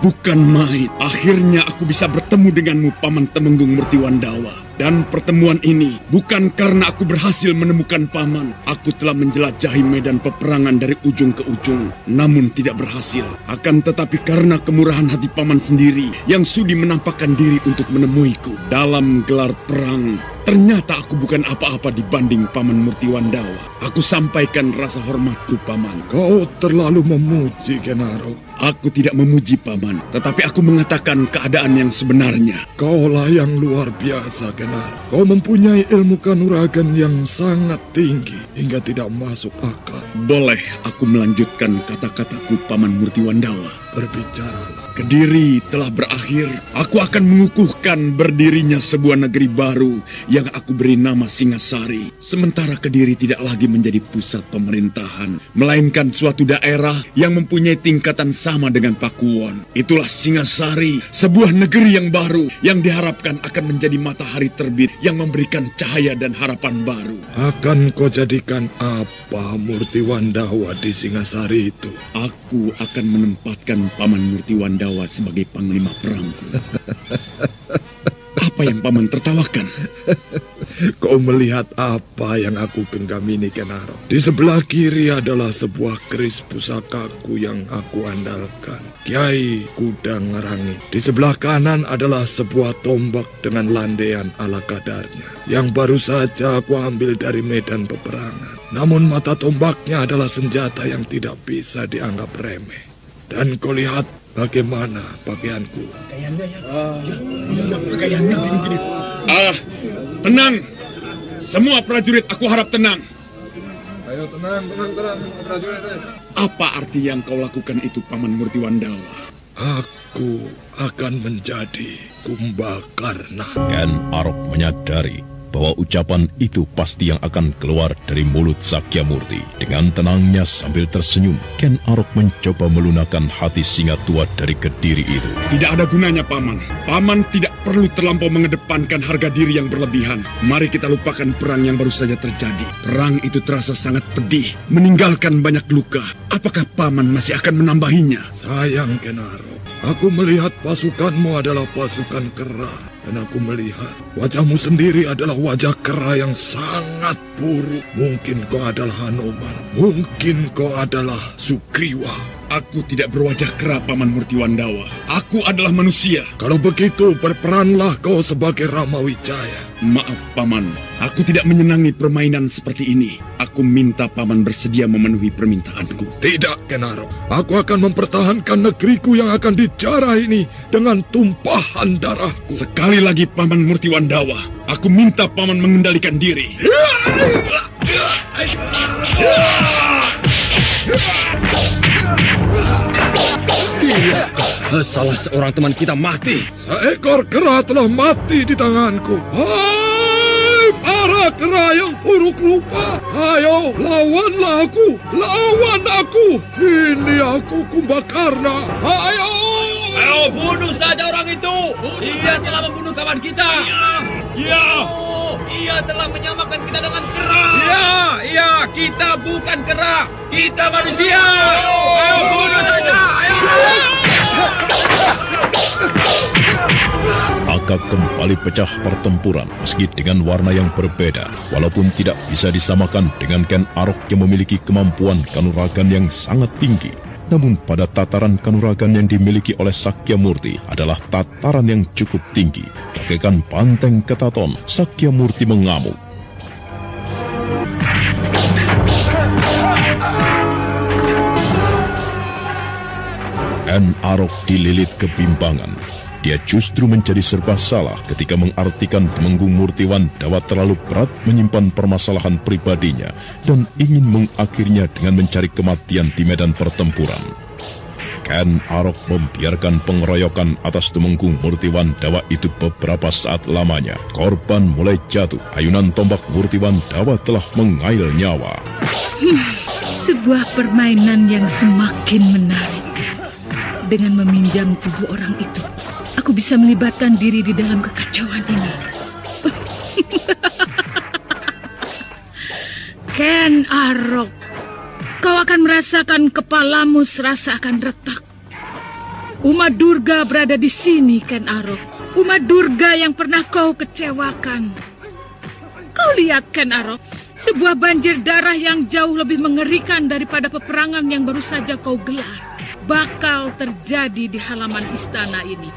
Bukan main. Akhirnya aku bisa bertemu denganmu, Paman Temenggung Murtiwandawa. Dan pertemuan ini bukan karena aku berhasil menemukan Paman. Aku telah menjelajahi medan peperangan dari ujung ke ujung, namun tidak berhasil. Akan tetapi karena kemurahan hati Paman sendiri yang sudi menampakkan diri untuk menemuiku dalam gelar perang. Ternyata aku bukan apa-apa dibanding Paman Murtiwandawa. Aku sampaikan rasa hormatku, Paman. Kau terlalu memuji, Ken Arok. Aku tidak memuji, Paman, tetapi aku mengatakan keadaan yang sebenarnya. Kaulah yang luar biasa, Ken Arok. Kau mempunyai ilmu kanuragan yang sangat tinggi hingga tidak masuk akal. Boleh aku melanjutkan kata-kataku, Paman Murtiwandawa? Berbicaralah. Kediri telah berakhir. Aku akan mengukuhkan berdirinya sebuah negeri baru yang aku beri nama Singasari. Sementara Kediri tidak lagi menjadi pusat pemerintahan, melainkan suatu daerah yang mempunyai tingkatan sama dengan Pakuwon. Itulah Singasari, sebuah negeri yang baru yang diharapkan akan menjadi matahari terbit yang memberikan cahaya dan harapan baru. Akan kau jadikan apa Murtiwandawa di Singasari itu? Aku akan menempatkan Paman Murtiwandawa sebagai panglima perangku. Apa yang Paman tertawakan? Kau melihat apa yang aku genggam ini, Ken Arok? Di sebelah kiri adalah sebuah keris pusakaku yang aku andalkan, Kiai Kuda Ngerangin. Di sebelah kanan adalah sebuah tombak dengan landaian ala kadarnya, yang baru saja aku ambil dari medan peperangan. Namun mata tombaknya adalah senjata yang tidak bisa dianggap remeh. Dan kau lihat bagaimana pakaianku. Pakaiannya gini-gini. Tenang. Semua prajurit aku harap tenang. Ayo tenang prajurit. Apa arti yang kau lakukan itu, Paman Murtiwandawa? Aku akan menjadi Kumbakarna. Ken Arok menyadari bahwa ucapan itu pasti yang akan keluar dari mulut Sakyamurti. Dengan tenangnya sambil tersenyum, Ken Arok mencoba melunakkan hati singa tua dari Kediri itu. Tidak ada gunanya, Paman. Paman tidak perlu terlampau mengedepankan harga diri yang berlebihan. Mari kita lupakan perang yang baru saja terjadi. Perang itu terasa sangat pedih, meninggalkan banyak luka. Apakah Paman masih akan menambahinya? Sayang, Ken Arok. Aku melihat pasukanmu adalah pasukan kera. Dan aku melihat wajahmu sendiri adalah wajah kera yang sangat buruk. Mungkin kau adalah Hanoman. Mungkin kau adalah Sugriwa. Aku tidak berwajah kera, Paman Murtiwandawa. Aku adalah manusia. Kalau begitu, berperanlah kau sebagai Rama Wijaya. Maaf, Paman. Aku tidak menyenangi permainan seperti ini. Aku minta Paman bersedia memenuhi permintaanku. Tidak, Ken Arok. Aku akan mempertahankan negeriku yang akan dijarah ini dengan tumpahan darahku. Sekali lagi, Paman Murtiwandawa. Aku minta Paman mengendalikan diri. Iya, salah seorang teman kita mati. Seekor kera telah mati di tanganku. Hai, para kera yang buruk rupa. Ayo, lawanlah aku. Lawan aku. Ini aku Kumbakarna. Ayo. Ayo, bunuh saja orang itu. Dia telah membunuh kawan kita. Iya. Ia telah menyamakan kita dengan kera. Iya, kita bukan kera. Kita manusia. Ayo, bunuh saja. Ayo. Maka kembali pecah pertempuran meski dengan warna yang berbeda. Walaupun tidak bisa disamakan dengan Ken Arok yang memiliki kemampuan kanuragan yang sangat tinggi. Namun pada tataran kanuragan yang dimiliki oleh Sakyamurti adalah tataran yang cukup tinggi. Bagaikan banteng ketaton, Sakyamurti mengamuk. Ken Arok dililit kebimbangan. Dia justru menjadi serba salah ketika mengartikan Temenggung Murtiwandawa terlalu berat menyimpan permasalahan pribadinya dan ingin mengakhirinya dengan mencari kematian di medan pertempuran. Ken Arok membiarkan pengeroyokan atas Temenggung Murtiwandawa itu beberapa saat lamanya. Korban mulai jatuh. Ayunan tombak Murtiwandawa telah mengail nyawa. Sebuah permainan yang semakin menarik. Dengan meminjam tubuh orang itu, aku bisa melibatkan diri di dalam kekacauan ini. Ken Arok, kau akan merasakan kepalamu serasa akan retak. Uma Durga berada di sini, Ken Arok. Uma Durga yang pernah kau kecewakan. Kau lihat, Ken Arok, sebuah banjir darah yang jauh lebih mengerikan daripada peperangan yang baru saja kau gelar bakal terjadi di halaman istana ini.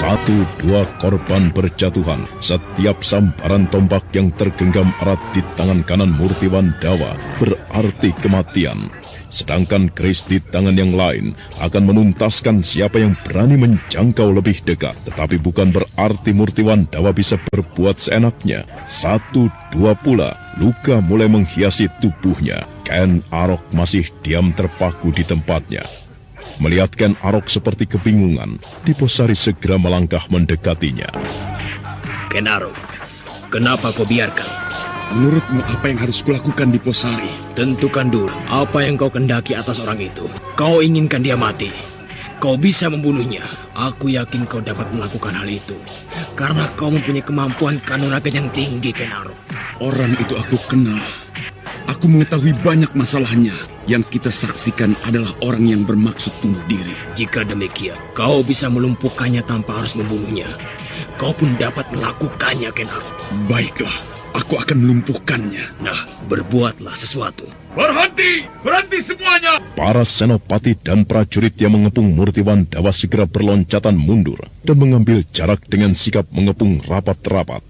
Satu dua korban berjatuhan. Setiap sambaran tombak yang tergenggam erat di tangan kanan Murtiwandawa berarti kematian. Sedangkan keris di tangan yang lain akan menuntaskan siapa yang berani menjangkau lebih dekat. Tetapi bukan berarti Murtiwandawa bisa berbuat seenaknya. Satu dua pula luka mulai menghiasi tubuhnya. Ken Arok masih diam terpaku di tempatnya. Melihat Ken Arok seperti kebingungan, Diposari segera melangkah mendekatinya. Ken Arok, kenapa kau biarkan? Menurutmu apa yang harus kulakukan, Diposari? Tentukan dulu apa yang kau kendaki atas orang itu. Kau inginkan dia mati. Kau bisa membunuhnya. Aku yakin kau dapat melakukan hal itu. Karena kau mempunyai kemampuan kanuragan yang tinggi, Ken Arok. Orang itu aku kenal. Aku mengetahui banyak masalahnya. Yang kita saksikan adalah orang yang bermaksud bunuh diri. Jika demikian, kau bisa melumpuhkannya tanpa harus membunuhnya. Kau pun dapat melakukannya, Ken Arok. Baiklah, aku akan melumpuhkannya. Nah, berbuatlah sesuatu. Berhenti! Berhenti semuanya! Para senopati dan prajurit yang mengepung Murtiwandawa segera berloncatan mundur dan mengambil jarak dengan sikap mengepung rapat-rapat.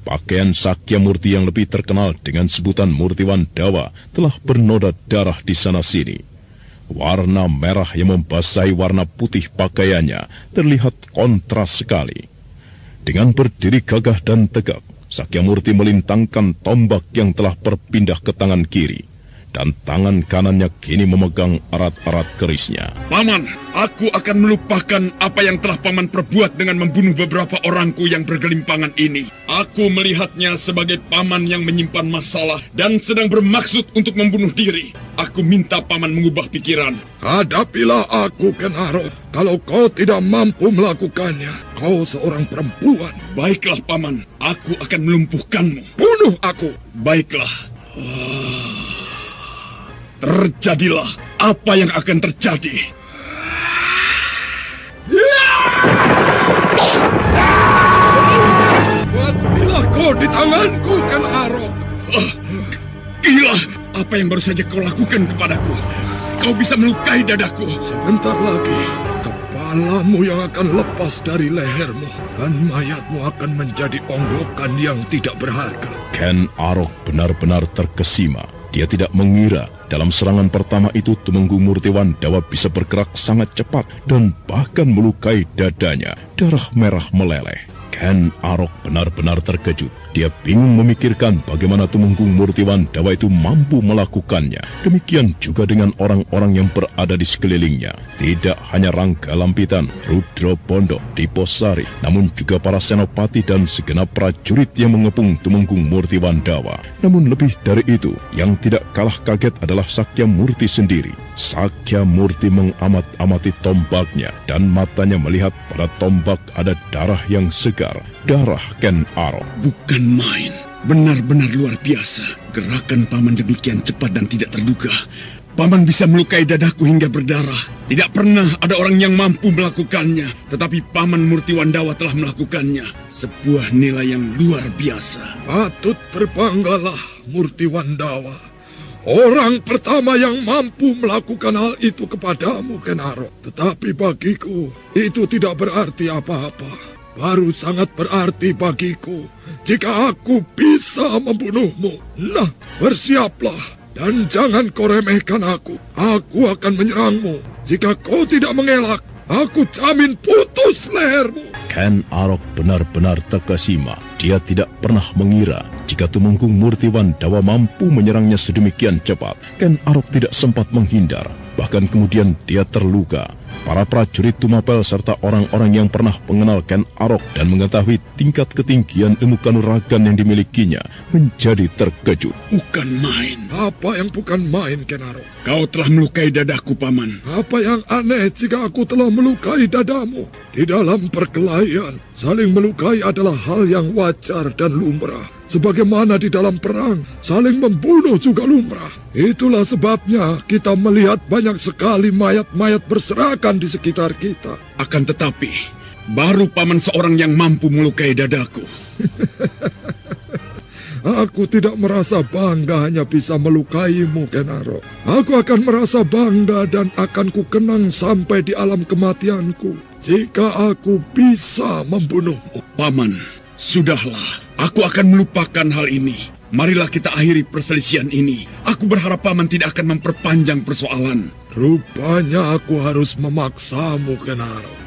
Pakaian Sakyamurti yang lebih terkenal dengan sebutan Murtiwandawa telah bernoda darah di sana-sini. Warna merah yang membasahi warna putih pakaiannya terlihat kontras sekali. Dengan berdiri gagah dan tegak, Sakyamurti melintangkan tombak yang telah berpindah ke tangan kiri. Dan tangan kanannya kini memegang erat-erat kerisnya. Paman, aku akan melupakan apa yang telah Paman perbuat dengan membunuh beberapa orangku yang bergelimpangan ini. Aku melihatnya sebagai Paman yang menyimpan masalah dan sedang bermaksud untuk membunuh diri. Aku minta Paman mengubah pikiran. Hadapilah aku, Ken Arok. Kalau kau tidak mampu melakukannya, kau seorang perempuan. Baiklah, Paman. Aku akan melumpuhkanmu. Bunuh aku. Baiklah. Terjadilah apa yang akan terjadi. Matilah kau di tanganku, Ken Arok. Gila, apa yang baru saja kau lakukan kepadaku? Kau bisa melukai dadaku. Sebentar lagi, kepalamu yang akan lepas dari lehermu dan mayatmu akan menjadi onggokan yang tidak berharga. Ken Arok benar-benar terkesima. Dia tidak mengira dalam serangan pertama itu Tumenggung Murtiwandawa bisa bergerak sangat cepat dan bahkan melukai dadanya. Darah merah meleleh. Ken Arok benar-benar terkejut. Dia bingung memikirkan bagaimana Tumenggung Murtiwandawa itu mampu melakukannya. Demikian juga dengan orang-orang yang berada di sekelilingnya. Tidak hanya Rangga Lampitan, Rudra Bondo, Diposari, namun juga para senopati dan segenap prajurit yang mengepung Tumenggung Murtiwandawa. Namun lebih dari itu, yang tidak kalah kaget adalah Sakyamurti sendiri. Sakyamurti mengamat-amati tombaknya dan matanya melihat pada tombak ada darah yang segar. Darah Ken Arok. Bukan main. Benar-benar luar biasa. Gerakan Paman demikian cepat dan tidak terduga. Paman bisa melukai dadaku hingga berdarah. Tidak pernah ada orang yang mampu melakukannya. Tetapi Paman Murtiwandawa telah melakukannya. Sebuah nilai yang luar biasa. Patut berbanggalah, Murtiwandawa. Orang pertama yang mampu melakukan hal itu kepadamu, Ken Arok. Tetapi bagiku, itu tidak berarti apa-apa. Baru sangat berarti bagiku jika aku bisa membunuhmu. Nah, bersiaplah dan jangan kau remehkan aku. Aku akan menyerangmu. Jika kau tidak mengelak, aku jamin putus lehermu. Ken Arok benar-benar terkesima. Dia tidak pernah mengira jika Tumenggung Murtiwandawa mampu menyerangnya sedemikian cepat. Ken Arok tidak sempat menghindar. Bahkan kemudian dia terluka. Para prajurit Tumapel serta orang-orang yang pernah mengenal Ken Arok dan mengetahui tingkat ketinggian ilmu kanuragan yang dimilikinya menjadi terkejut. Bukan main. Apa yang bukan main, Ken Arok? Kau telah melukai dadaku, Paman. Apa yang aneh jika aku telah melukai dadamu? Di dalam perkelahian, saling melukai adalah hal yang wajar dan lumrah. Sebagaimana di dalam perang, saling membunuh juga lumrah. Itulah sebabnya kita melihat banyak sekali mayat-mayat berserakan di sekitar kita. Akan tetapi, baru paman seorang yang mampu melukai dadaku. Aku tidak merasa bangga hanya bisa melukaimu, Ken Arok. Aku akan merasa bangga dan akan kukenang sampai di alam kematianku jika aku bisa membunuhmu. Paman, sudahlah. Aku akan melupakan hal ini. Marilah kita akhiri perselisihan ini. Aku berharap paman tidak akan memperpanjang persoalan. Rupanya aku harus memaksamu, Ken Arok.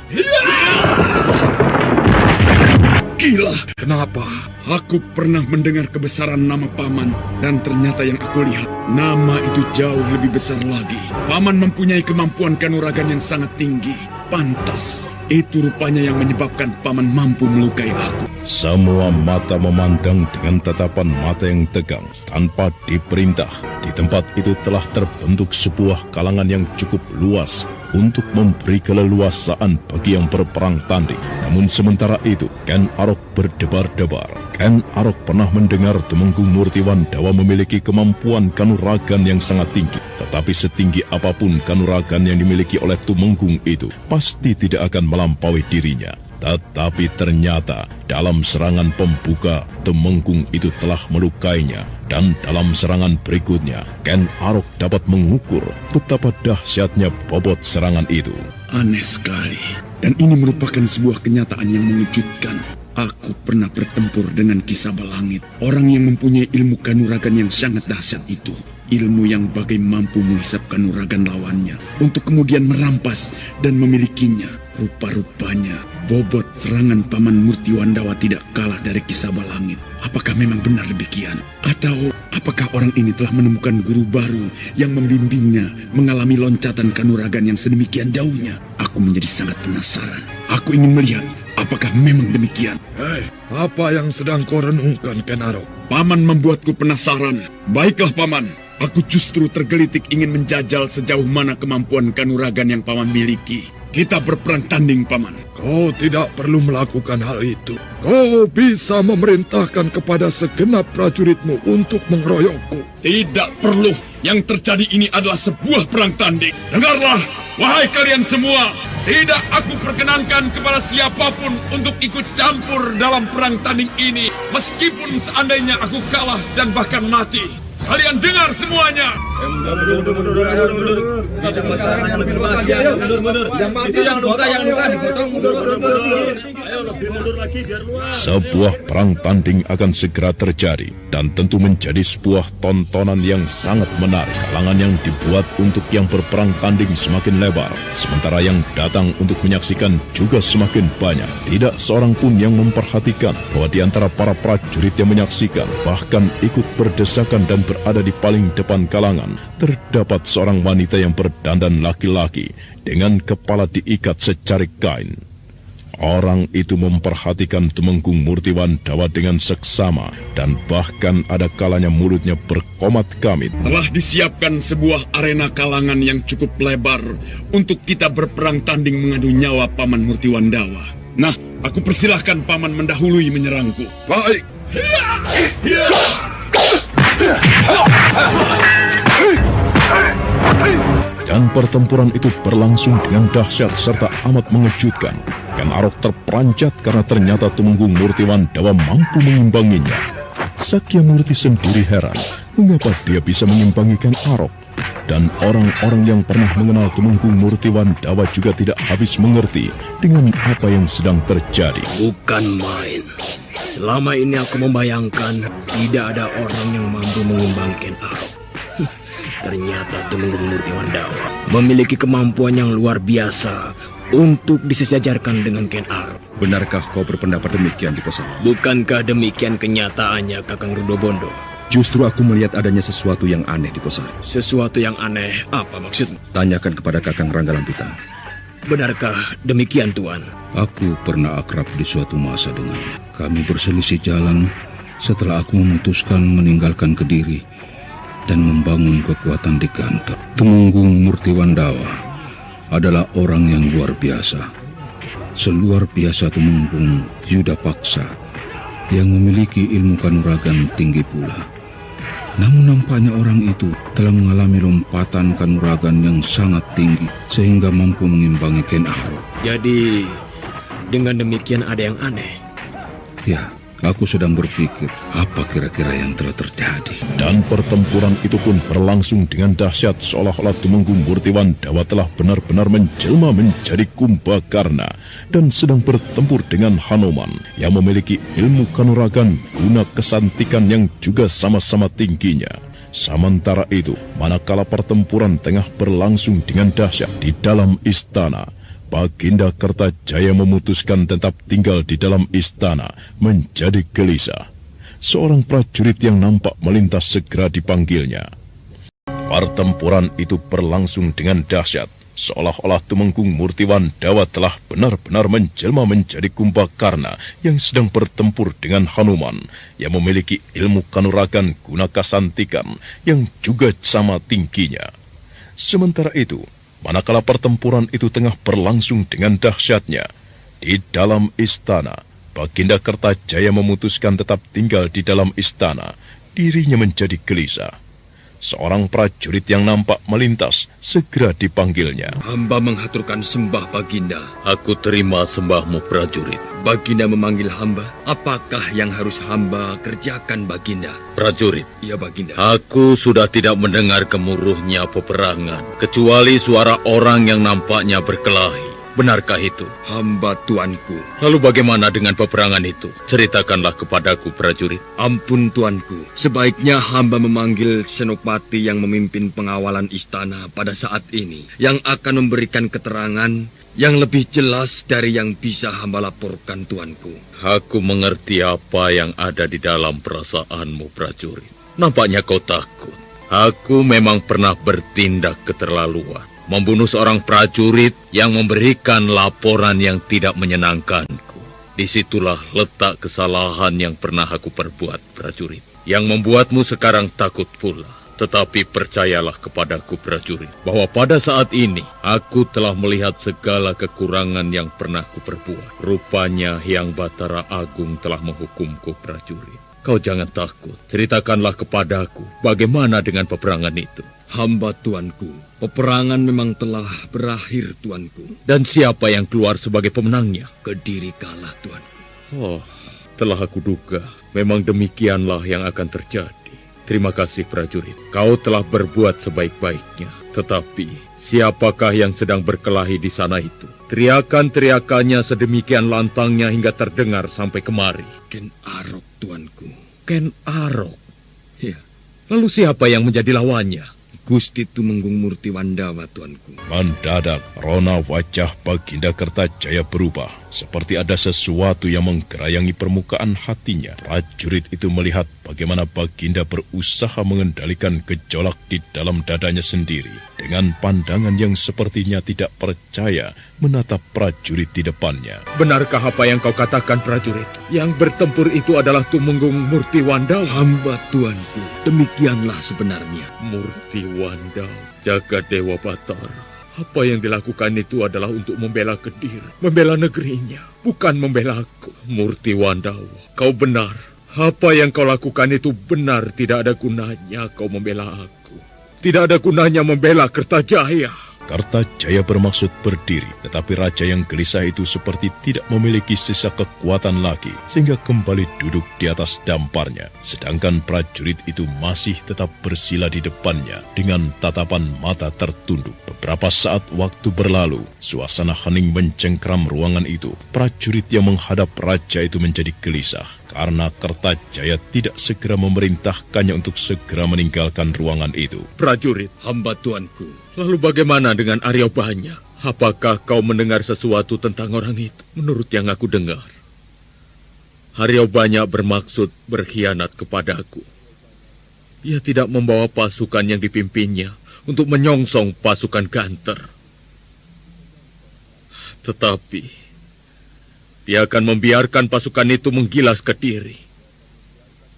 Gila! Kenapa? Aku pernah mendengar kebesaran nama paman, dan ternyata yang aku lihat, nama itu jauh lebih besar lagi. Paman mempunyai kemampuan kanuragan yang sangat tinggi. Pantas, itu rupanya yang menyebabkan paman mampu melukai aku. Semua mata memandang dengan tatapan mata yang tegang tanpa diperintah. Di tempat itu telah terbentuk sebuah kalangan yang cukup luas untuk memberi keleluasaan bagi yang berperang tanding. Namun sementara itu, Ken Arok berdebar-debar. Ken Arok pernah mendengar Tumenggung Murtiwandawa memiliki kemampuan kanuragan yang sangat tinggi. Tetapi setinggi apapun kanuragan yang dimiliki oleh Tumenggung itu, pasti tidak akan melampaui dirinya. Tetapi ternyata dalam serangan pembuka, Tumenggung itu telah melukainya. Dan dalam serangan berikutnya, Ken Arok dapat mengukur betapa dahsyatnya bobot serangan itu. Aneh sekali. Dan ini merupakan sebuah kenyataan yang mengejutkan. Aku pernah bertempur dengan Ki Sabalangit, orang yang mempunyai ilmu kanuragan yang sangat dahsyat itu. Ilmu yang bagai mampu menghisap kanuragan lawannya untuk kemudian merampas dan memilikinya. Rupa-rupanya bobot serangan Paman Murtiwandawa tidak kalah dari Ki Sabalangit. Apakah memang benar demikian? Atau apakah orang ini telah menemukan guru baru yang membimbingnya mengalami loncatan kanuragan yang sedemikian jauhnya? Aku menjadi sangat penasaran. Aku ingin melihat apakah memang demikian. Hei, apa yang sedang kau renungkan, Ken Arok? Paman membuatku penasaran. Baiklah, Paman. Aku justru tergelitik ingin menjajal sejauh mana kemampuan kanuragan yang Paman miliki. Kita berperang tanding, Paman. Kau tidak perlu melakukan hal itu. Kau bisa memerintahkan kepada segenap prajuritmu untuk mengeroyokku. Tidak perlu. Yang terjadi ini adalah sebuah perang tanding. Dengarlah, wahai kalian semua. Tidak aku perkenankan kepada siapapun untuk ikut campur dalam perang tanding ini. Meskipun seandainya aku kalah dan bahkan mati. Kalian dengar semuanya. Sebuah perang tanding akan segera terjadi dan tentu menjadi sebuah tontonan yang sangat menarik. Kalangan yang dibuat untuk yang berperang tanding semakin lebar, sementara yang datang untuk menyaksikan juga semakin banyak. Tidak seorang pun yang memperhatikan bahwa di antara para prajurit yang menyaksikan, bahkan ikut berdesakan dan berada di paling depan kalangan, terdapat seorang wanita yang berdandan laki-laki dengan kepala diikat secarik kain. Orang itu memperhatikan Tumenggung Murtiwandawa dengan seksama dan bahkan ada kalanya mulutnya berkomat kamit. Telah disiapkan sebuah arena kalangan yang cukup lebar untuk kita berperang tanding mengadu nyawa Paman Murtiwandawa. Nah, aku persilahkan Paman mendahului menyerangku. Baik. Dan pertempuran itu berlangsung dengan dahsyat serta amat mengejutkan. Ken Arok terperanjat karena ternyata Tumenggung Murtiwandawa mampu mengimbanginya. Sakyamurti sendiri heran mengapa dia bisa mengimbangi Ken Arok. Dan orang-orang yang pernah mengenal Tumenggung Murtiwandawa juga tidak habis mengerti dengan apa yang sedang terjadi. Bukan main. Selama ini aku membayangkan tidak ada orang yang mampu mengimbangi Ken Arok. Ternyata Tumenggung Murtiwandawa memiliki kemampuan yang luar biasa untuk disejajarkan dengan Ken Arok. Benarkah kau berpendapat demikian di Posar? Bukankah demikian kenyataannya, Kakang Rudobondo? Justru aku melihat adanya sesuatu yang aneh di Posar. Sesuatu yang aneh? Apa maksudmu? Tanyakan kepada Kakang Ranggalampitan. Benarkah demikian, Tuan? Aku pernah akrab di suatu masa dengannya. Kami berselisih jalan setelah aku memutuskan meninggalkan Kediri dan membangun kekuatan di Ganta. Tumenggung Murtiwandawa adalah orang yang luar biasa. Seluar biasa Tumenggung Yudapaksa yang memiliki ilmu kanuragan tinggi pula. Namun nampaknya orang itu telah mengalami lompatan kanuragan yang sangat tinggi sehingga mampu mengimbangi Ken Arok. Jadi, dengan demikian ada yang aneh. Ya, aku sedang berpikir apa kira-kira yang telah terjadi. Dan pertempuran itu pun berlangsung dengan dahsyat seolah-olah Tumenggung Murtiwandawa telah benar-benar menjelma menjadi Kumbakarna dan sedang bertempur dengan Hanuman yang memiliki ilmu kanuragan guna kesantikan yang juga sama-sama tingginya. Sementara itu, manakala pertempuran tengah berlangsung dengan dahsyat di dalam istana, Baginda Kertajaya memutuskan tetap tinggal di dalam istana menjadi gelisah. Seorang prajurit yang nampak melintas segera dipanggilnya. Pertempuran itu berlangsung dengan dahsyat, seolah-olah Tumenggung Murtiwandawa telah benar-benar menjelma menjadi Kumbakarna yang sedang bertempur dengan Hanuman yang memiliki ilmu kanuragan guna kasantikan yang juga sama tingginya. Sementara itu, manakala pertempuran itu tengah berlangsung dengan dahsyatnya, di dalam istana, Baginda Kertajaya memutuskan tetap tinggal di dalam istana. Dirinya menjadi gelisah. Seorang prajurit yang nampak melintas segera dipanggilnya. Hamba menghaturkan sembah Baginda. Aku terima sembahmu, prajurit. Baginda memanggil hamba. Apakah yang harus hamba kerjakan, Baginda? Prajurit. Iya, Baginda. Aku sudah tidak mendengar gemuruhnya peperangan, kecuali suara orang yang nampaknya berkelahi. Benarkah itu? Hamba tuanku. Lalu bagaimana dengan peperangan itu? Ceritakanlah kepadaku, prajurit. Ampun tuanku. Sebaiknya hamba memanggil senopati yang memimpin pengawalan istana pada saat ini, yang akan memberikan keterangan yang lebih jelas dari yang bisa hamba laporkan, tuanku. Aku mengerti apa yang ada di dalam perasaanmu, prajurit. Nampaknya kau takut. Aku memang pernah bertindak keterlaluan, membunuh seorang prajurit yang memberikan laporan yang tidak menyenangkanku. Disitulah letak kesalahan yang pernah aku perbuat, prajurit, yang membuatmu sekarang takut pula. Tetapi percayalah kepadaku, prajurit, bahwa pada saat ini aku telah melihat segala kekurangan yang pernah kuperbuat. Rupanya Hyang Batara Agung telah menghukumku, prajurit. Kau jangan takut, ceritakanlah kepadaku bagaimana dengan peperangan itu. Hamba tuanku, peperangan memang telah berakhir, tuanku. Dan siapa yang keluar sebagai pemenangnya? Kediri kalah, tuanku. Oh, telah aku duga, memang demikianlah yang akan terjadi. Terima kasih, prajurit. Kau telah berbuat sebaik-baiknya. Tetapi, siapakah yang sedang berkelahi di sana itu? Teriakan-teriakannya sedemikian lantangnya hingga terdengar sampai kemari. Ken Arok, tuanku. Ken Arok? Ya. Lalu siapa yang menjadi lawannya? Gusti Tumenggung Murtiwandawa, tuanku. Mendadak, rona wajah Baginda Kertajaya berubah, seperti ada sesuatu yang menggerayangi permukaan hatinya. Prajurit itu melihat bagaimana Baginda berusaha mengendalikan gejolak di dalam dadanya sendiri. Dengan pandangan yang sepertinya tidak percaya menatap prajurit di depannya. Benarkah apa yang kau katakan, prajurit? Yang bertempur itu adalah Tumenggung Murtiwandawa? Hamba tuanku, demikianlah sebenarnya. Murtiwandawa, Jagadewa Batara. Apa yang dilakukan itu adalah untuk membela Kediri, membela negerinya, bukan membela aku. Murtiwandawa, kau benar. Apa yang kau lakukan itu benar, tidak ada gunanya kau membela aku. Tidak ada gunanya membela Kertajaya. Kertajaya bermaksud berdiri, tetapi raja yang gelisah itu seperti tidak memiliki sisa kekuatan lagi, sehingga kembali duduk di atas damparnya. Sedangkan prajurit itu masih tetap bersila di depannya dengan tatapan mata tertunduk. Beberapa saat waktu berlalu, suasana hening mencengkram ruangan itu. Prajurit yang menghadap raja itu menjadi gelisah, karena Kertajaya tidak segera memerintahkannya untuk segera meninggalkan ruangan itu. Prajurit, hamba tuanku. Lalu bagaimana dengan Aryabanya? Apakah kau mendengar sesuatu tentang orang itu? Menurut yang aku dengar, Aryabanya bermaksud berkhianat kepadaku. Ia tidak membawa pasukan yang dipimpinnya untuk menyongsong pasukan Ganter. Tetapi dia akan membiarkan pasukan itu menggilas Kediri.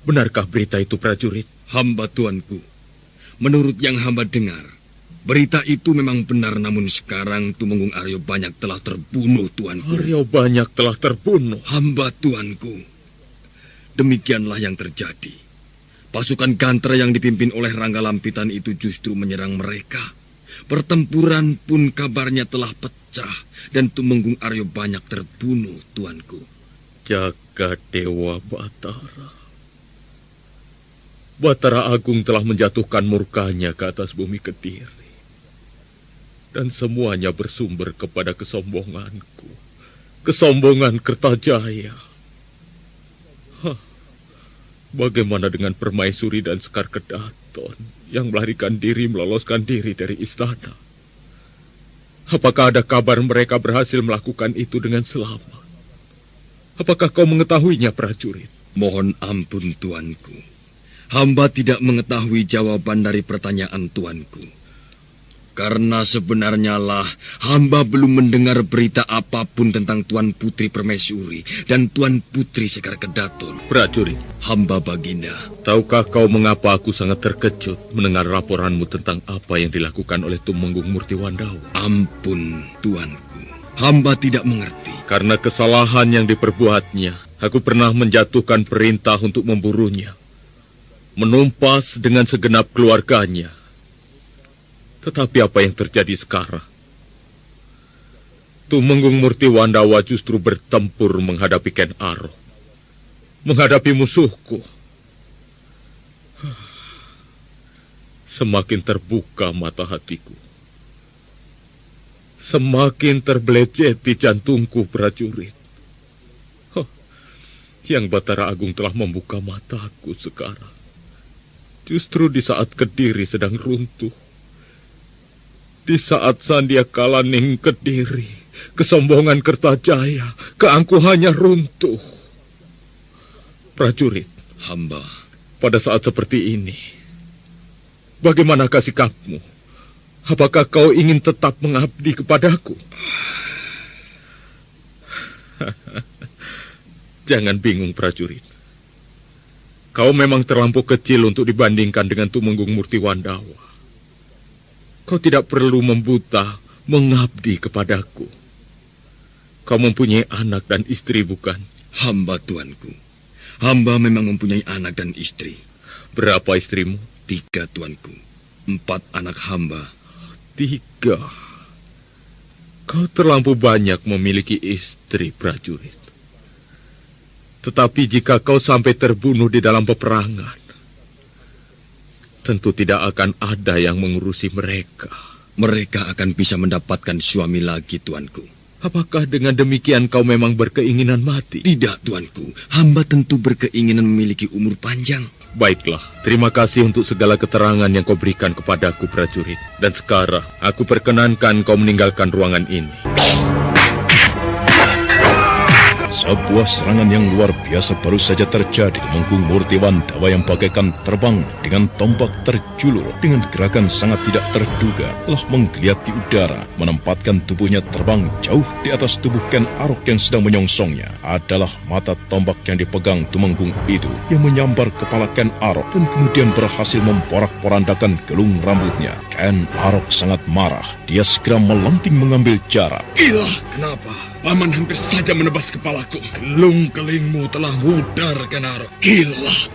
Benarkah berita itu, prajurit? Hamba tuanku, menurut yang hamba dengar, berita itu memang benar, namun sekarang Tumenggung Aryobanyak telah terbunuh, tuanku. Aryobanyak telah terbunuh? Hamba tuanku, Demikianlah yang terjadi. Pasukan Gantara yang dipimpin oleh Rangga Lampitan itu justru menyerang mereka. Pertempuran pun kabarnya telah pecah dan Tumenggung Aryo banyak terbunuh, tuanku. Jaga Dewa Batara. Batara Agung telah menjatuhkan murkanya ke atas bumi Kediri. Dan semuanya bersumber kepada kesombonganku. Kesombongan Kertajaya. Bagaimana dengan Permaisuri dan Sekar Kedaton yang melarikan diri, meloloskan diri dari istana? Apakah ada kabar mereka berhasil melakukan itu dengan selamat? Apakah kau mengetahuinya, prajurit? Mohon ampun, tuanku. Hamba tidak mengetahui jawaban dari pertanyaan tuanku. Karena sebenarnya lah, hamba belum mendengar berita apapun tentang Tuan Putri Permaisuri dan Tuan Putri Sekar Kedaton. Prajurit, hamba Baginda. Tahukah kau mengapa aku sangat terkejut mendengar laporanmu tentang apa yang dilakukan oleh Tumenggung Murtiwandawa? Ampun, tuanku. Hamba tidak mengerti. Karena kesalahan yang diperbuatnya, aku pernah menjatuhkan perintah untuk memburunya. Menumpas dengan segenap keluarganya. Tetapi apa yang terjadi sekarang? Tumenggung Murtiwandawa justru bertempur menghadapi Ken Arok. Menghadapi musuhku. Semakin terbuka mata hatiku. Semakin terbelejeti jantungku, prajurit. Yang Batara Agung telah membuka mataku sekarang. Justru di saat Kediri sedang runtuh. Di saat Sandiakala Ning Kediri, kesombongan Kertajaya, keangkuhannya runtuh. Prajurit, hamba. Pada saat seperti ini, bagaimanakah sikapmu? Apakah kau ingin tetap mengabdi kepadaku? Jangan bingung, prajurit. Kau memang terlampau kecil untuk dibandingkan dengan Tumenggung Murtiwandawa. Kau tidak perlu membuta mengabdi kepadaku. Kau mempunyai anak dan istri, bukan? Hamba, tuanku. Hamba memang mempunyai anak dan istri. Berapa istrimu? 3, tuanku. 4 anak hamba. 3. Kau terlampau banyak memiliki istri, prajurit. Tetapi jika kau sampai terbunuh di dalam peperangan, tentu tidak akan ada yang mengurusi mereka. Mereka akan bisa mendapatkan suami lagi, tuanku. Apakah dengan demikian kau memang berkeinginan mati? Tidak, tuanku. Hamba tentu berkeinginan memiliki umur panjang. Baiklah, terima kasih untuk segala keterangan yang kau berikan kepadaku, prajurit. Dan sekarang, aku perkenankan kau meninggalkan ruangan ini. Sebuah serangan yang luar biasa baru saja terjadi. Tumenggung Murtiwandawa yang bagaikan terbang dengan tombak terjulur dengan gerakan sangat tidak terduga telah menggeliat di udara, menempatkan tubuhnya terbang jauh di atas tubuh Ken Arok yang sedang menyongsongnya. Adalah mata tombak yang dipegang Tumenggung itu yang menyambar kepala Ken Arok dan kemudian berhasil memporak-porandakan gelung rambutnya. Ken Arok sangat marah. Dia segera melenting mengambil jarak. Gila, kenapa? Paman hampir saja menebas kepalaku. Gelung kelingmu telah mudar, Ken Arok. Gila.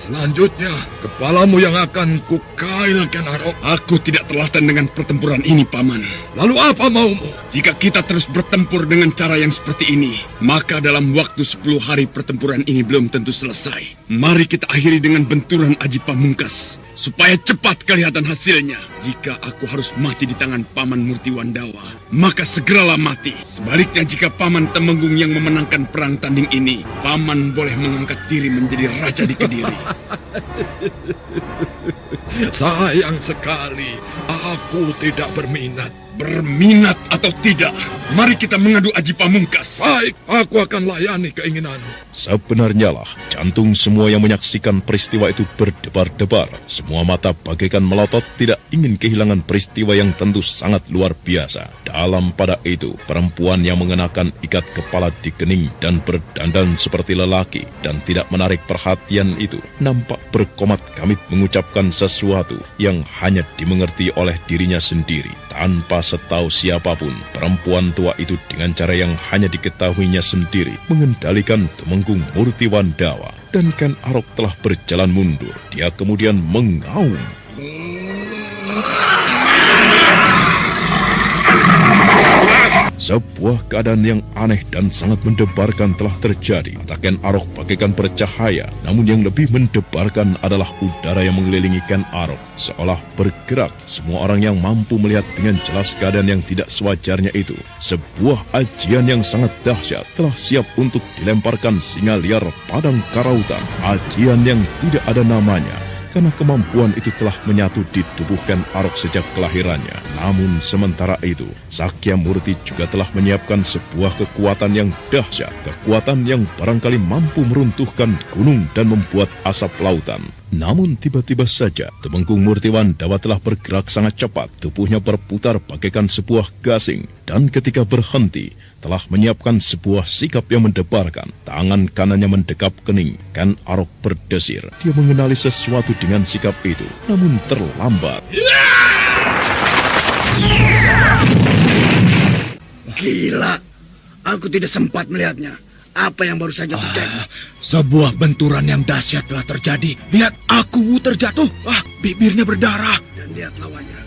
Selanjutnya, kepalamu yang akan kukail, Ken Arok. Aku tidak telaten dengan pertempuran ini, Paman. Lalu apa maumu? Jika kita terus bertempur dengan cara yang seperti ini, maka dalam waktu 10 hari pertempuran ini belum tentu selesai. Mari kita akhiri dengan benturan Aji Pamungkas, supaya cepat kelihatan hasilnya. Jika aku harus mati di tangan Paman Murtiwandawa, maka segeralah mati. Sebaliknya, jika Paman Temenggung yang memenangkan perang tanding ini, Paman boleh mengangkat diri menjadi raja di Kediri. Sayang sekali, aku tidak berminat. Berminat atau tidak, mari kita mengadu Aji Pamungkas. Baik, aku akan layani keinginanmu. Sebenarnya lah, jantung semua yang menyaksikan peristiwa itu berdebar-debar. Semua mata bagaikan melotot, tidak ingin kehilangan peristiwa yang tentu sangat luar biasa. Dalam pada itu, perempuan yang mengenakan ikat kepala di kening dan berdandan seperti lelaki dan tidak menarik perhatian itu, nampak berkomat kamit mengucapkan sesuatu yang hanya dimengerti oleh dirinya sendiri. Tanpa setahu siapapun, perempuan tua itu dengan cara yang hanya diketahuinya sendiri mengendalikan Tumenggung Murtiwandawa. dan Ken Arok telah berjalan mundur. Dia kemudian mengaum. Sebuah keadaan yang aneh dan sangat mendebarkan telah terjadi. Mata Ken Arok bagaikan bercahaya, namun yang lebih mendebarkan adalah udara yang mengelilingi Ken Arok, seolah bergerak. Semua orang yang mampu melihat dengan jelas keadaan yang tidak sewajarnya itu. Sebuah ajian yang sangat dahsyat telah siap untuk dilemparkan singa liar padang karautan. Ajian yang tidak ada namanya, karena kemampuan itu telah menyatu di tubuh Ken Arok sejak kelahirannya. Namun sementara itu, Sakya Murti juga telah menyiapkan sebuah kekuatan yang dahsyat. Kekuatan yang barangkali mampu meruntuhkan gunung dan membuat asap lautan. Namun tiba-tiba saja, Tumenggung Murtiwandawa telah bergerak sangat cepat. Tubuhnya berputar bagaikan sebuah gasing. Dan ketika berhenti, telah menyiapkan sebuah sikap yang mendebarkan. Tangan kanannya mendekap kening. Ken Arok berdesir. Dia mengenali sesuatu dengan sikap itu, namun terlambat. Gila, aku tidak sempat melihatnya. Apa yang baru saja terjadi? Sebuah benturan yang dahsyat telah terjadi. Lihat, aku terjatuh. Bibirnya berdarah. Dan lihat lawannya.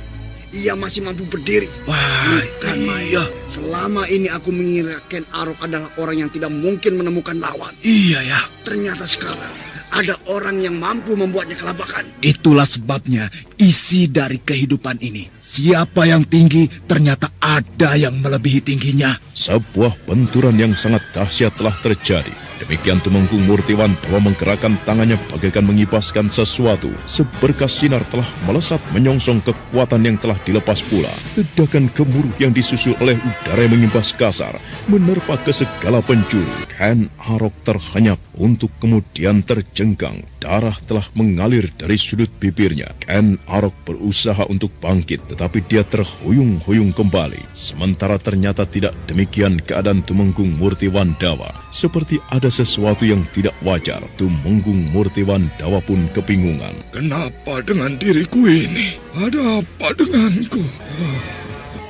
Ia masih mampu berdiri. Bukan main. Selama ini aku mengira Ken Arok adalah orang yang tidak mungkin menemukan lawan. Iya ya. Ternyata sekarang ada orang yang mampu membuatnya kelabakan. Itulah sebabnya isi dari kehidupan ini. Siapa yang tinggi, ternyata ada yang melebihi tingginya. Sebuah benturan yang sangat dahsyat telah terjadi. Demikian Tumenggung Murtiwandawa menggerakkan tangannya bagaikan mengibaskan sesuatu. Seberkas sinar telah melesat menyongsong kekuatan yang telah dilepas pula. Ledakan gemuruh yang disusul oleh udara yang mengimbas kasar menerpa ke segala penjuru. Ken Arok terhenyak untuk kemudian terjengkang. Darah telah mengalir dari sudut bibirnya. Ken Arok berusaha untuk bangkit, tetapi dia terhuyung-huyung kembali. Sementara ternyata tidak demikian keadaan Tumenggung Murtiwandawa. Seperti ada sesuatu yang tidak wajar. Tumenggung Murtiwandawa pun kebingungan. Kenapa dengan diriku ini? Ada apa denganku?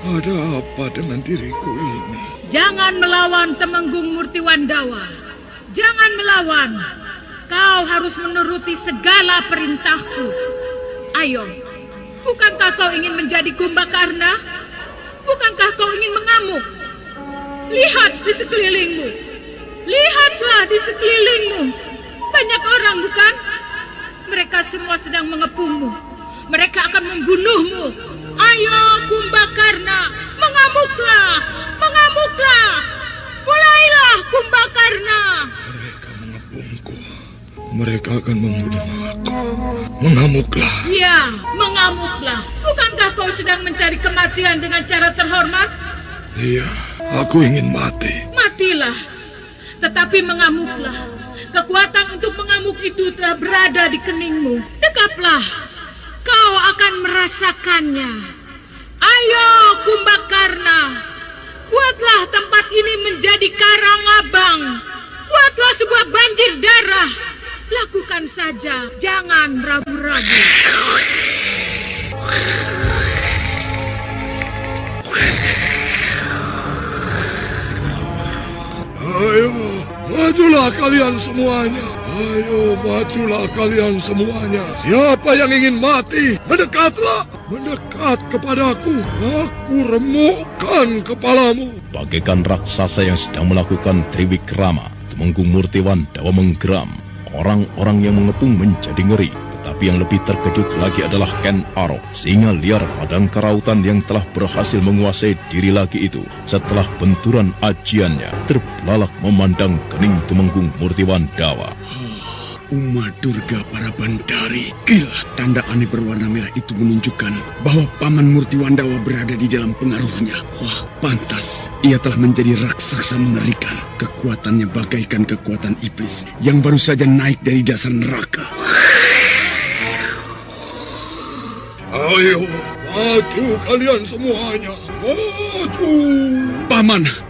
Ada apa dengan diriku ini? Jangan melawan Tumenggung Murtiwandawa. Jangan melawan. Kau harus menuruti segala perintahku. Ayo, bukankah kau ingin menjadi Kumbakarna? Bukankah kau ingin mengamuk? Lihat di sekelilingmu. Lihatlah di sekelilingmu. Banyak orang, bukan? Mereka semua sedang mengepungmu. Mereka akan membunuhmu. Ayo, Kumbakarna, mengamuklah, mengamuklah. Mulailah, Kumbakarna. Mereka mengepungku. Mereka akan membunuh aku. Mengamuklah. Ya, mengamuklah. Bukankah kau sedang mencari kematian dengan cara terhormat? Iya, aku ingin mati. Matilah. Tetapi mengamuklah. Kekuatan untuk mengamuk itu telah berada di keningmu. Dekaplah. Kau akan merasakannya. Ayo, Kumbakarna. Buatlah tempat ini menjadi Karangabang. Buatlah sebuah banjir darah. Lakukan saja. Jangan ragu-ragu. Ayo, majulah kalian semuanya. Ayo, majulah kalian semuanya. Siapa yang ingin mati, mendekatlah. Mendekat kepadaku. Aku remukkan kepalamu. Bagaikan raksasa yang sedang melakukan triwikrama, Tumenggung Murtiwandawa menggeram. Orang-orang yang mengepung menjadi ngeri. Tetapi yang lebih terkejut lagi adalah Ken Arok, singa liar padang karautan yang telah berhasil menguasai diri lagi itu. Setelah benturan ajiannya, terbelalak memandang kening Tumenggung Murtiwandawa. Uma Durga para Bandari. Gila, tanda aneh berwarna merah itu menunjukkan bahwa Paman Murtiwandawa berada di dalam pengaruhnya. Wah, pantas. Ia telah menjadi raksasa mengerikan. Kekuatannya bagaikan kekuatan iblis yang baru saja naik dari dasar neraka. Ayo, Maju kalian semuanya. Maju.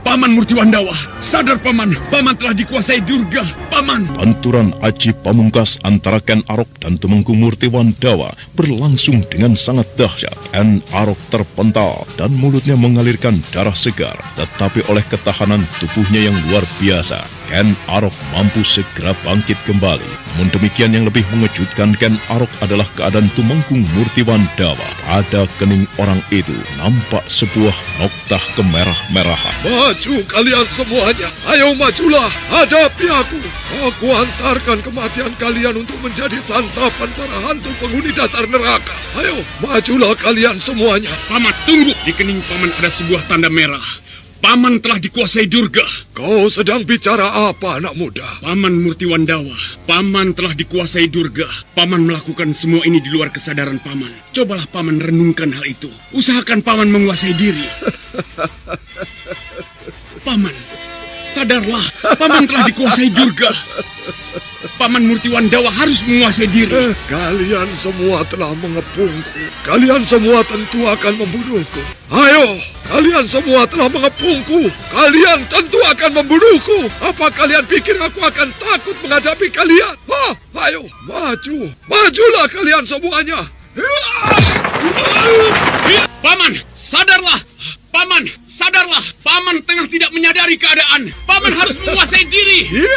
Paman Murtiwandawa. Sadar Paman telah dikuasai Durga. Paman. Panturan aji pamungkas antara Ken Arok dan Tumenggung Murtiwandawa berlangsung dengan sangat dahsyat. Ken Arok terpental dan mulutnya mengalirkan darah segar. Tetapi oleh ketahanan tubuhnya yang luar biasa, Ken Arok mampu segera bangkit kembali. Namun demikian yang lebih mengejutkan Ken Arok adalah keadaan Tumenggung Murtiwandawa. Pada kening orang itu nampak sebuah noktah kemerah-merahan. Maju kalian semuanya. Ayo majulah, hadapi aku. Aku antarkan kematian kalian untuk menjadi santapan para hantu penghuni dasar neraka. Ayo, majulah kalian semuanya. Paman, tunggu. Di kening Paman ada sebuah tanda merah. Paman telah dikuasai Durga. Kau sedang bicara apa, anak muda? Paman Murtiwandawa, Paman telah dikuasai Durga. Paman melakukan semua ini di luar kesadaran Paman. Cobalah Paman renungkan hal itu. Usahakan Paman menguasai diri. Paman, sadarlah. Paman telah dikuasai Durga. Paman Murtiwandawa harus menguasai diri. Kalian semua telah mengepungku. Kalian semua tentu akan membunuhku. Ayo, kalian semua telah mengepungku. Kalian tentu akan membunuhku. Apa kalian pikir aku akan takut menghadapi kalian? Ayo, maju. Majulah kalian semuanya. Paman, sadarlah. Paman, sadarlah. Paman tengah tidak menyadari keadaan. Paman harus menguasai diri.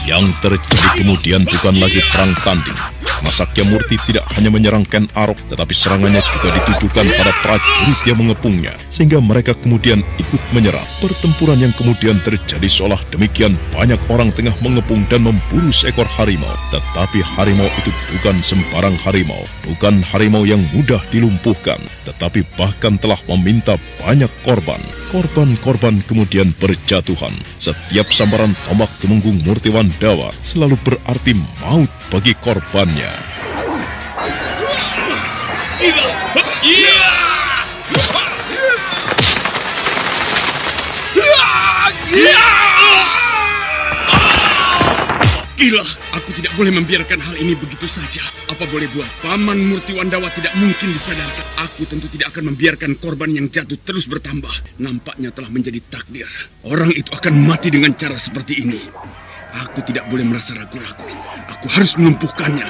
Yang terjadi kemudian bukan lagi perang tanding. Karena Sakyamurti tidak hanya menyerang Ken Arok, tetapi serangannya juga ditujukan pada prajurit yang mengepungnya, sehingga mereka kemudian ikut menyerang. Pertempuran yang kemudian terjadi seolah demikian banyak orang tengah mengepung dan memburu seekor harimau. Tetapi harimau itu bukan sembarang harimau, bukan harimau yang mudah dilumpuhkan, tetapi bahkan telah meminta banyak korban. Korban-korban kemudian berjatuhan. Setiap sambaran tombak Tumenggung Murtiwandawa selalu berarti maut bagi korbannya. Gila, aku tidak boleh membiarkan hal ini begitu saja. Apa boleh buat? Paman Murtiwandawa tidak mungkin disadarkan. Aku tentu tidak akan membiarkan korban yang jatuh terus bertambah. Nampaknya telah menjadi takdir. Orang itu akan mati dengan cara seperti ini. Aku tidak boleh merasa ragu-ragu. Aku harus melumpuhkannya.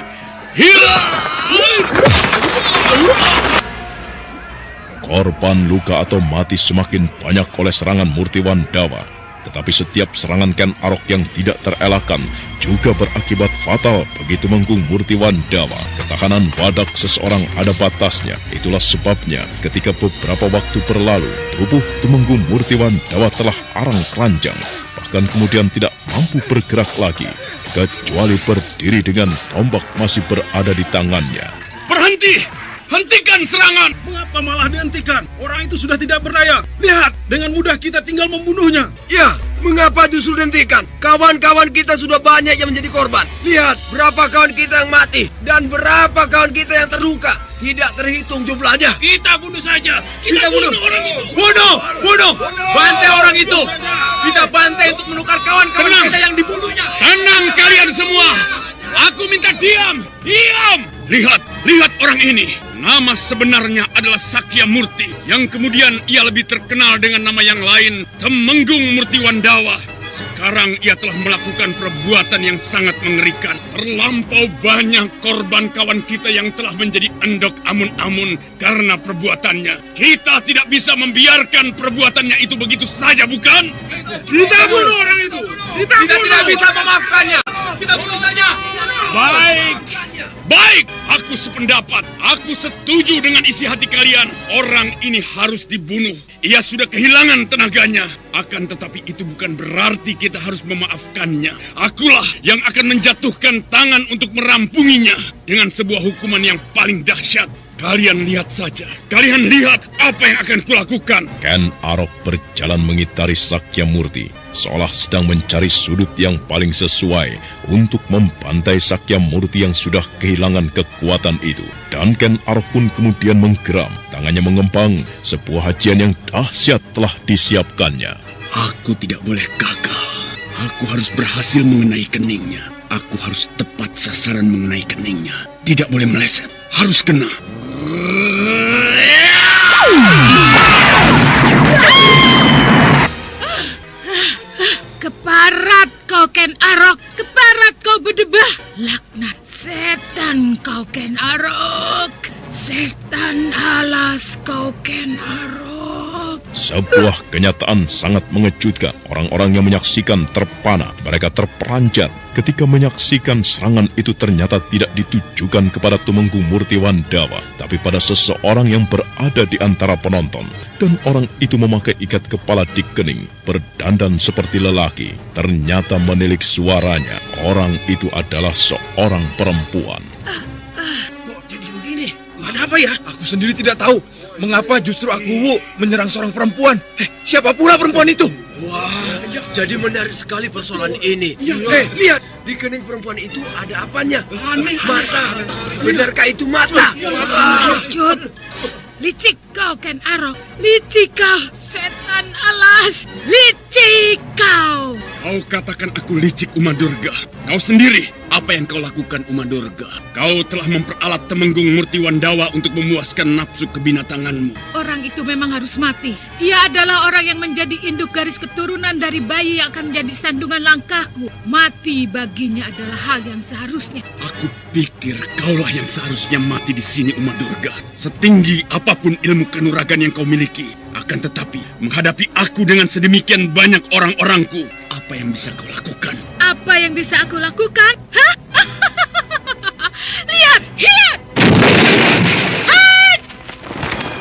Korban luka atau mati semakin banyak oleh serangan Murtiwandawa. Tetapi setiap serangan Ken Arok yang tidak terelakkan juga berakibat fatal bagi Tumenggung Murtiwandawa. Ketahanan wadak seseorang ada batasnya. Itulah sebabnya ketika beberapa waktu berlalu, tubuh Tumenggung Murtiwandawa telah arang keranjang. Bahkan kemudian tidak mampu bergerak lagi, kecuali berdiri dengan tombak masih berada di tangannya. Berhenti! Hentikan serangan! Mengapa malah dihentikan? Orang itu sudah tidak berdaya. Lihat, dengan mudah kita tinggal membunuhnya. Ya, mengapa justru dihentikan? Kawan-kawan kita sudah banyak yang menjadi korban. Lihat, berapa kawan kita yang mati dan berapa kawan kita yang terluka. Tidak terhitung jumlahnya. Kita bunuh saja. Kita bunuh orang itu. Bunuh! Bantai orang itu. Kita bantai untuk menukar kawan-kawan kita yang dibunuhnya. Tenang kalian semua. Aku minta diam. Diam! Lihat orang ini. Nama sebenarnya adalah Sakyamurti, yang kemudian ia lebih terkenal dengan nama yang lain, Tumenggung Murtiwandawa. Sekarang ia telah melakukan perbuatan yang sangat mengerikan. Terlampau banyak korban kawan kita yang telah menjadi endok amun-amun karena perbuatannya. Kita tidak bisa membiarkan perbuatannya itu begitu saja, bukan? Kita bunuh orang itu. Kita tidak bisa memaafkannya. Kita bunuh saja. Baik, aku sependapat. Aku setuju dengan isi hati kalian. Orang ini harus dibunuh. Ia sudah kehilangan tenaganya. Akan tetapi itu bukan berarti kita harus memaafkannya. Akulah yang akan menjatuhkan tangan untuk merampunginya dengan sebuah hukuman yang paling dahsyat. Kalian lihat saja. Kalian lihat apa yang akan kulakukan. Ken Arok berjalan mengitari Sakyamurti, seolah sedang mencari sudut yang paling sesuai untuk membantai Sakyamurti yang sudah kehilangan kekuatan itu. Dan Ken Arok pun kemudian menggeram, tangannya mengempang. Sebuah hajian yang dahsyat telah disiapkannya. Aku tidak boleh gagal. Aku harus berhasil mengenai keningnya. Aku harus tepat sasaran mengenai keningnya. Tidak boleh meleset. Harus kena. Keparat kau, Ken Arok. Keparat kau berdebah. Laknat setan kau, Ken Arok. Setan alas kau, Ken Arok. Sebuah kenyataan sangat mengejutkan. Orang-orang yang menyaksikan terpana. Mereka terperanjat ketika menyaksikan serangan itu ternyata tidak ditujukan kepada Tumenggung Murtiwandawa, tapi pada seseorang yang berada di antara penonton. Dan orang itu memakai ikat kepala di kening, berdandan seperti lelaki. Ternyata menilik suaranya, orang itu adalah seorang perempuan. Kok jadi begini? Ada apa ya? Aku sendiri tidak tahu. Mengapa justru aku menyerang seorang perempuan? Siapa pula perempuan itu? Wah, jadi menarik sekali persoalan ini. Lihat, di kening perempuan itu ada apanya? Mata. Benarkah itu mata? Cut, licik kau, Ken Arok. Licik kau, setan alas. Licik kau. Kau katakan aku licik, Uma Durga. Kau sendiri, apa yang kau lakukan, Uma Durga? Kau telah memperalat Temenggung Murtiwandawa untuk memuaskan nafsu kebinatanganmu. Orang itu memang harus mati. Ia adalah orang yang menjadi induk garis keturunan dari bayi yang akan menjadi sandungan langkahku. Mati baginya adalah hal yang seharusnya. Aku pikir kaulah yang seharusnya mati di sini, Uma Durga. Setinggi apapun ilmu kanuragan yang kau miliki, akan tetapi menghadapi aku dengan sedemikian banyak orang-orangku, apa yang bisa kau lakukan? Apa yang bisa aku lakukan? Hah? Lihat! Lihat! Hai!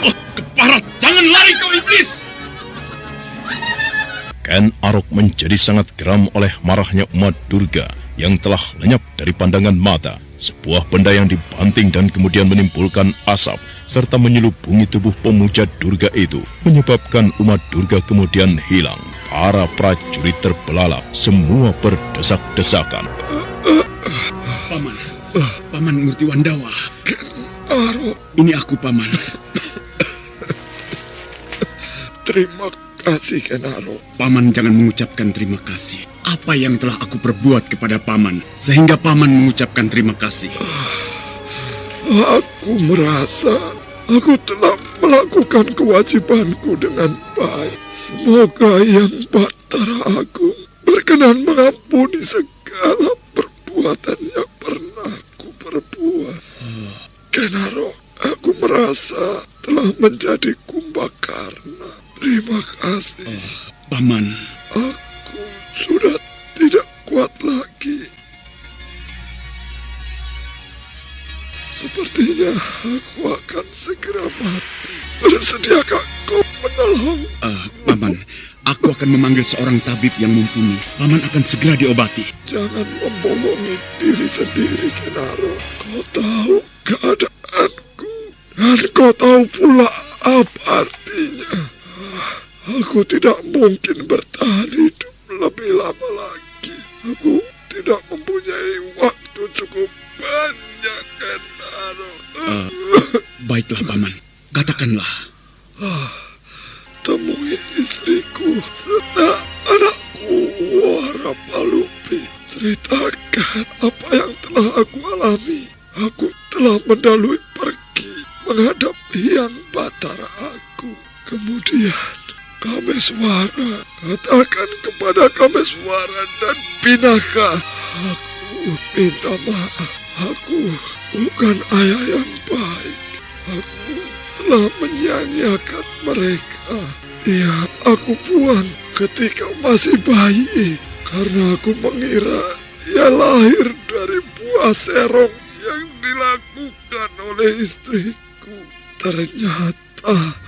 Oh, keparat! Jangan lari kau iblis! Ken Arok menjadi sangat geram oleh marahnya Uma Durga yang telah lenyap dari pandangan mata. Sebuah benda yang dibanting dan kemudian menimbulkan asap serta menyelubungi tubuh pemuja Durga itu menyebabkan Uma Durga kemudian hilang. Para prajurit terbelalak, semua berdesak-desakan. Paman, Paman Murtiwandawa. Ken Arok. Ini aku, Paman. Terima kasih, Ken Arok. Paman jangan mengucapkan terima kasih. Apa yang telah aku perbuat kepada Paman, sehingga Paman mengucapkan terima kasih? Aku merasa aku telah melakukan kewajibanku dengan baik. Semoga Yang Batara Agung berkenan mengampuni segala perbuatan yang pernah aku perbuat. Ken Arok, aku merasa telah menjadi Kumbakarna. Terima kasih. Paman. Aku sudah tidak kuat lagi. Sepertinya aku akan segera mati. Bersediakah kau menolong? Paman, aku akan memanggil seorang tabib yang mumpuni. Paman akan segera diobati. Jangan membohongi diri sendiri, Ken Arok. Kau tahu keadaanku, dan kau tahu pula apa artinya. Aku tidak mungkin bertahan hidup lebih lama lagi. Aku tidak mempunyai waktu cukup banyak, Ken Arok. Baiklah, Paman. Katakanlah. Temui istriku serta anakku, Warapalupi. Ceritakan apa yang telah aku alami. Aku telah mendalui pergi menghadap Hyang Batara Agung. Kemudian Kameswara, katakan kepada Kameswara dan Pinaka, aku minta maaf. Aku bukan ayah yang baik. Aku telah menyia-nyiakan mereka. Ya, aku buang ketika masih bayi karena aku mengira ia lahir dari buah serong yang dilakukan oleh istriku. Ternyata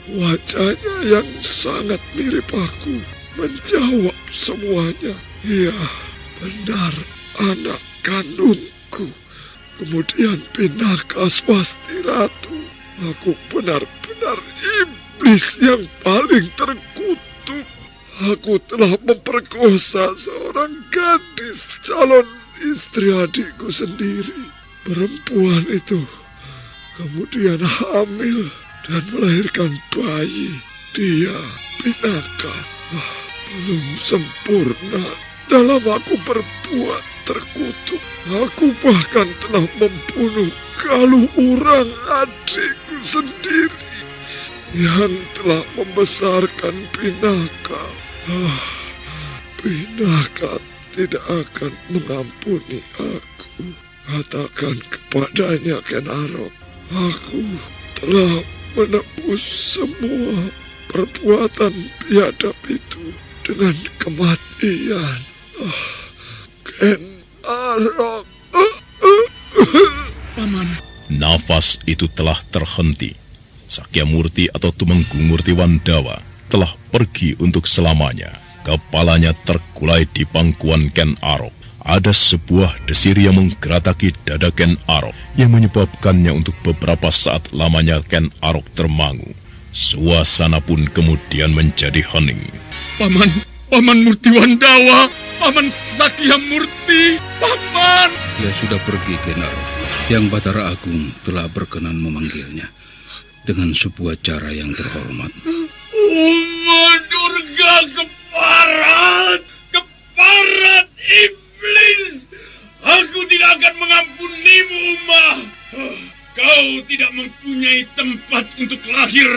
wajahnya yang sangat mirip aku menjawab semuanya. Ya, benar, anak kandungku. Kemudian Pinaka Swasti Ratu. Aku benar-benar iblis yang paling terkutuk. Aku telah memperkosa seorang gadis calon istri adikku sendiri. Perempuan itu kemudian hamil dan melahirkan bayi. Dia, Pinaka, belum sempurna dalam aku berbuat terkutuk. Aku bahkan telah membunuh Galuh Urang, adikku sendiri, yang telah membesarkan Pinaka. Pinaka tidak akan mengampuni aku. Katakan kepadanya, Ken Arok, aku telah menebus semua perbuatan biadab itu dengan kematian. Ken Arok. Paman. Nafas itu telah terhenti. Sakyamurti atau Tumenggung Murtiwandawa telah pergi untuk selamanya. Kepalanya terkulai di pangkuan Ken Arok. Ada sebuah desir yang menggerataki dada Ken Arok yang menyebabkannya untuk beberapa saat lamanya Ken Arok termangu. Suasana pun kemudian menjadi hening. Paman Murtiwandawa, Paman Sakyamurti, Paman. Dia sudah pergi, Ken Arok. Yang Batara Agung telah berkenan memanggilnya dengan sebuah cara yang terhormat. Uma Durga keparat iblis. Aku tidak akan mengampunimu, Uma. Kau tidak mempunyai tempat untuk lahir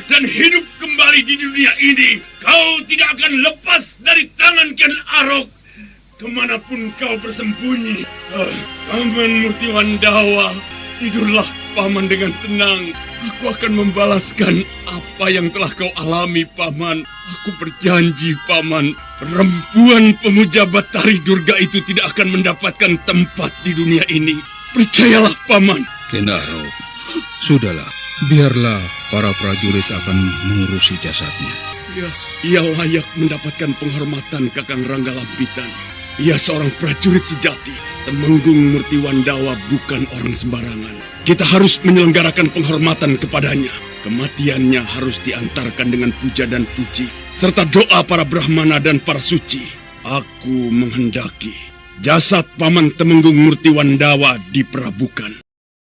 dan hidup kembali di dunia ini. Kau tidak akan lepas dari tangan Ken Arok. Kemanapun kau bersembunyi, Paman Murtiwandawa, tidurlah Paman dengan tenang. Aku akan membalaskan apa yang telah kau alami, Paman. Aku berjanji, Paman, perempuan pemuja Batari Durga itu tidak akan mendapatkan tempat di dunia ini. Percayalah, Paman. Ken Arok, sudahlah, biarlah para prajurit akan mengurusi jasadnya. Ya, ia layak mendapatkan penghormatan Kakang Ranggalampitan. Ia seorang prajurit sejati. Temenggung Murtiwandawa bukan orang sembarangan. Kita harus menyelenggarakan penghormatan kepadanya. Kematiannya harus diantarkan dengan puja dan puji, serta doa para Brahmana dan para suci. Aku menghendaki jasad Paman Temenggung Murtiwandawa diperabukan.